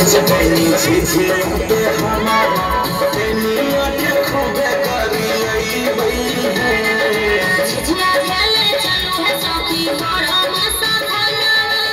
चटनी छीछे पे हमारा तेनिया के खूबे करी आई भई है झिझिया खेले चलो है सखी बड़ा मस्त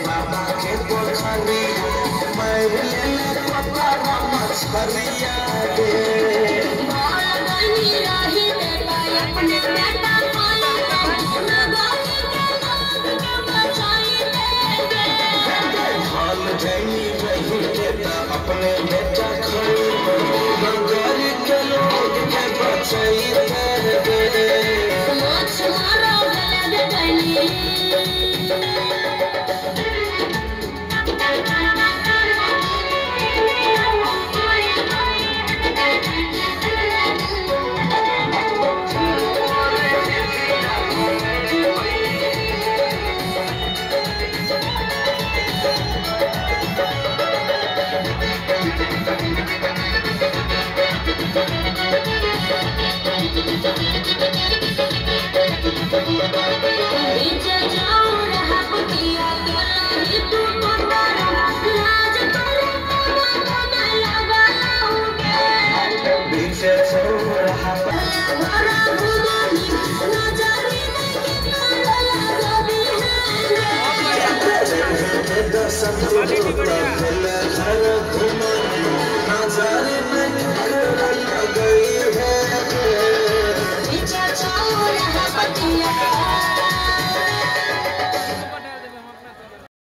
बाबा के पोखरी मैं ले पता मछरिया गे बाल बनी रही बेटा अपने बेटा खाई ना गाली के नाम के बचाई दे हाल जनी रही के अपने बेटा खाई बंगाल के लोग के बचाई दे माछ मारो गले गनी Some